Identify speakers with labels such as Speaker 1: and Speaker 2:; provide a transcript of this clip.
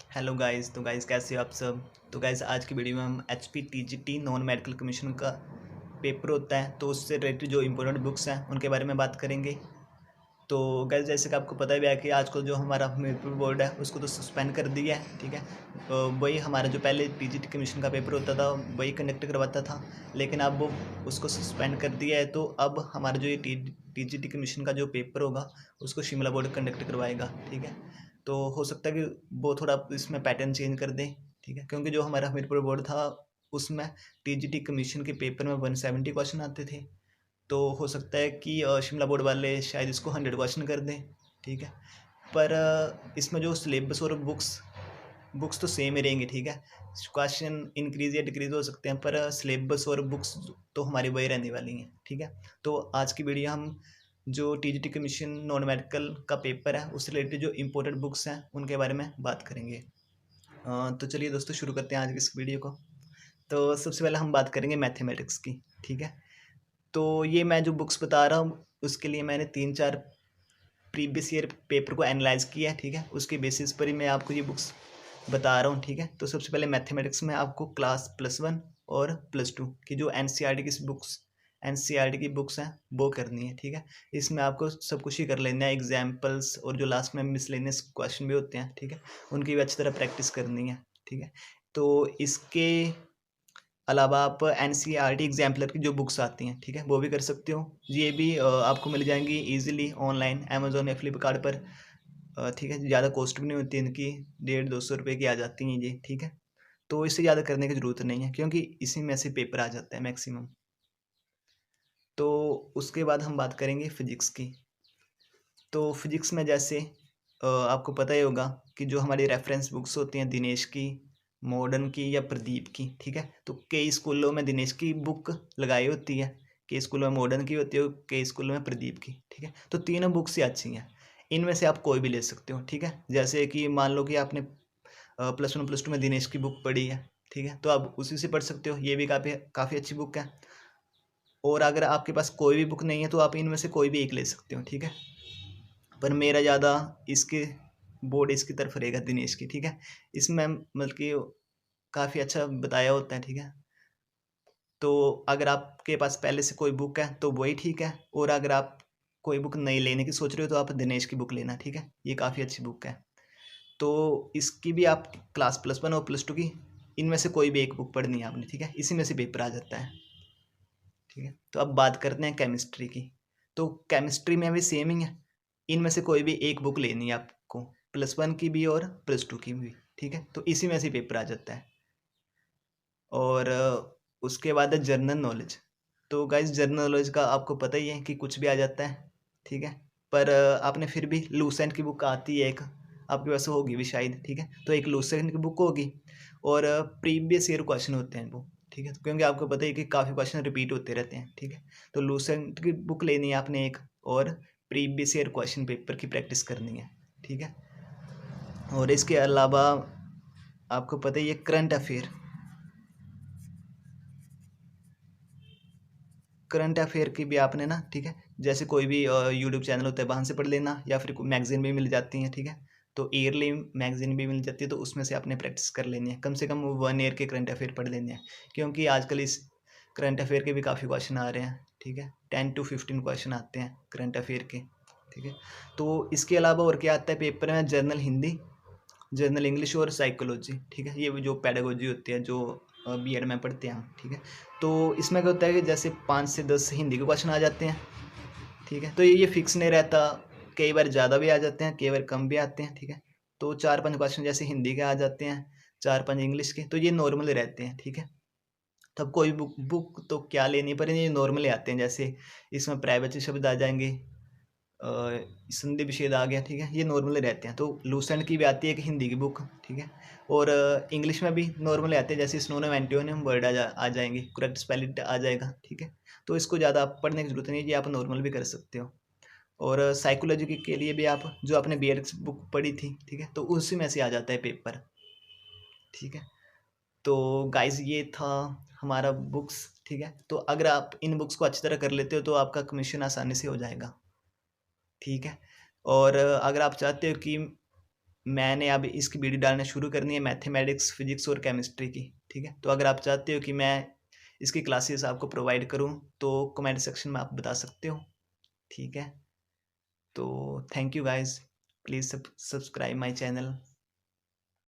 Speaker 1: Hello guys. तो guys कैसे हो आप सब। तो गाइस आज की वीडियो में हम HPTGT नॉन मेडिकल कमीशन का पेपर होता है तो उससे रिलेटेड जो इम्पोर्टेंट बुक्स हैं उनके बारे में बात करेंगे। तो गाइस जैसे कि आपको पता ही है कि आजकल जो हमारा हमीरपुर बोर्ड है उसको तो सस्पेंड कर दिया है, ठीक है। वही हमारा जो पहले TGT कमीशन का पेपर होता था वही कंडक्ट करवाता था, लेकिन अब वो उसको सस्पेंड कर दिया है। तो अब हमारा जो ये TGT कमीशन का जो पेपर होगा उसको शिमला बोर्ड कंडक्ट करवाएगा, ठीक है। तो हो सकता है कि वो थोड़ा इसमें पैटर्न चेंज कर दें, ठीक है, क्योंकि जो हमारा हमीरपुर बोर्ड था उसमें TGT कमीशन के पेपर में 170 क्वेश्चन आते थे। तो हो सकता है कि शिमला बोर्ड वाले शायद इसको 100 क्वेश्चन कर दें, ठीक है। पर इसमें जो सिलेबस और बुक्स बुक्स तो सेम ही रहेंगे, ठीक है। क्वेश्चन इंक्रीज या डिक्रीज हो सकते हैं पर सिलेबस और बुक्स तो हमारी वही रहने वाली हैं, ठीक है। तो आज की वीडियो हम जो TGT कमीशन नॉन मेडिकल का पेपर है उससे रिलेटेड जो इम्पोर्टेंट बुक्स हैं उनके बारे में बात करेंगे। तो चलिए दोस्तों शुरू करते हैं आज की इस वीडियो को। तो सबसे पहले हम बात करेंगे मैथमेटिक्स की, ठीक है। तो ये मैं जो बुक्स बता रहा हूँ उसके लिए मैंने 3-4 प्रीवियस ईयर पेपर को एनालाइज किया है, ठीक है। उसके बेसिस पर ही मैं आपको ये बुक्स बता रहा हूँ, ठीक है। तो सबसे पहले मैथमेटिक्स में आपको क्लास +1 और +2 की जो एन सी आर टी की बुक्स हैं वो करनी है, ठीक है। इसमें आपको सब कुछ ही कर लेना है, एग्जाम्पल्स और जो लास्ट में मिसलेनियस क्वेश्चन भी होते हैं, ठीक है, उनकी भी अच्छी तरह प्रैक्टिस करनी है, ठीक है। तो इसके अलावा आप NCERT एग्जाम्पलर की जो बुक्स आती हैं, ठीक है, वो भी कर सकते हो। ये भी आपको मिल जाएंगी इजीली ऑनलाइन अमेजोन या फ्लिपकार्ट पर, ठीक है। ज़्यादा कॉस्ट भी नहीं होती इनकी, 150-200 रुपये की आ जाती हैं ये, ठीक है। तो इससे ज़्यादा करने की ज़रूरत नहीं है क्योंकि इसी में से पेपर आ जाता है मैक्सिमम। तो उसके बाद हम बात करेंगे फिजिक्स की। तो फिजिक्स में जैसे आपको पता ही होगा कि जो हमारी रेफरेंस बुक्स होती हैं दिनेश की, मॉडर्न की या प्रदीप की, ठीक है। तो कई स्कूलों में दिनेश की बुक लगाई होती है, कई स्कूलों में मॉडर्न की होती है और कई स्कूलों में प्रदीप की, ठीक है। तो तीनों बुक्स ही अच्छी हैं, इनमें से आप कोई भी ले सकते हो, ठीक है। जैसे कि मान लो कि आपने +1 +2 में दिनेश की बुक पढ़ी है, ठीक है, तो आप उसी से पढ़ सकते हो, ये भी काफ़ी काफ़ी अच्छी बुक है। और अगर आपके पास कोई भी बुक नहीं है तो आप इनमें से कोई भी एक ले सकते हो, ठीक है। पर मेरा ज़्यादा इसके बोर्ड इसकी तरफ रहेगा दिनेश की, ठीक है। इसमें मतलब कि काफ़ी अच्छा बताया होता है, ठीक है। तो अगर आपके पास पहले से कोई बुक है तो वही ठीक है, और अगर आप कोई बुक नहीं लेने की सोच रहे हो तो आप दिनेश की बुक लेना, ठीक है, ये काफ़ी अच्छी बुक है। तो इसकी भी आप क्लास +1 और +2 की इनमें से कोई भी एक बुक पढ़नी है आपने, ठीक है, इसी में से पेपर आ जाता है, ठीक है। तो अब बात करते हैं केमिस्ट्री की। तो केमिस्ट्री में भी सेम ही है, इनमें से कोई भी एक बुक लेनी है आपको, +1 की भी और +2 की भी, ठीक है। तो इसी में से पेपर आ जाता है। और उसके बाद है जनरल नॉलेज। तो गाइस जनरल नॉलेज का आपको पता ही है कि कुछ भी आ जाता है, ठीक है। पर आपने फिर भी लूसेंट की बुक आती है एक, आपके पास होगी भी शायद, ठीक है। तो एक लूसेंट की बुक होगी और प्रीवियस ईयर क्वेश्चन होते हैं वो, ठीक है, क्योंकि आपको पता है कि काफ़ी क्वेश्चन रिपीट होते रहते हैं, ठीक है। तो लूसेंट की बुक लेनी है आपने एक, और प्रीवियस ईयर क्वेश्चन पेपर की प्रैक्टिस करनी है, ठीक है। और इसके अलावा आपको पता ही है करंट अफेयर की भी आपने ना, ठीक है, जैसे कोई भी यूट्यूब चैनल होता है वहाँ से पढ़ लेना, या फिर मैगजीन भी मिल जाती हैं, ठीक है। तो ईयरली मैगजीन भी मिल जाती है, तो उसमें से आपने प्रैक्टिस कर लेनी है, कम से कम 1 ईयर के करंट अफेयर पढ़ लेने हैं, क्योंकि आजकल इस करंट अफेयर के भी काफ़ी क्वेश्चन आ रहे हैं, ठीक है। 10 to 15 क्वेश्चन आते हैं करंट अफेयर के, ठीक है। तो इसके अलावा और क्या आता है पेपर में, जनरल हिंदी, जनरल इंग्लिश और साइकोलॉजी, ठीक है। ये जो पेडागोजी होती है जो B.Ed में पढ़ते हैं हम, ठीक है। तो इसमें क्या होता है कि जैसे 5 से 10 हिंदी के क्वेश्चन आ जाते हैं, ठीक है। तो ये फिक्स नहीं रहता, कई बार ज़्यादा भी आ जाते हैं, कई बार कम भी आते हैं, ठीक है। तो 4-5 क्वेश्चन जैसे हिंदी के आ जाते हैं, 4-5 इंग्लिश के, तो ये नॉर्मल रहते हैं, ठीक है। तब कोई बुक बुक तो क्या लेनी, पर ये नॉर्मली आते हैं, जैसे इसमें प्राइवेसी शब्द आ जाएंगे, अ, संधि विच्छेद आ गया, ठीक है, ये नॉर्मली रहते हैं। तो लूसेंट की भी आती है एक हिंदी की बुक, ठीक है। और इंग्लिश में भी नॉर्मली आते हैं, जैसे सिनोनिम एंटोनिम वर्ड आ जाएंगे, करेक्ट स्पेलिंग आ जाएगा, ठीक है। तो इसको ज़्यादा आप पढ़ने की जरूरत नहीं है, ये आप नॉर्मल भी कर सकते हो। और साइकोलॉजी के लिए भी आप जो आपने B.Ed की बुक पढ़ी थी, ठीक है, तो उसी में से आ जाता है पेपर, ठीक है। तो गाइस ये था हमारा बुक्स, ठीक है। तो अगर आप इन बुक्स को अच्छी तरह कर लेते हो तो आपका कमीशन आसानी से हो जाएगा, ठीक है। और अगर आप चाहते हो कि मैंने अब इसकी वीडियो डालना शुरू करनी है मैथमेटिक्स, फिजिक्स और केमिस्ट्री की, ठीक है? तो अगर आप चाहते हो कि मैं इसकी क्लासेस आपको प्रोवाइड करूँ, तो कमेंट सेक्शन में आप बता सकते हो, ठीक है? तो thank you guys, please subscribe my channel.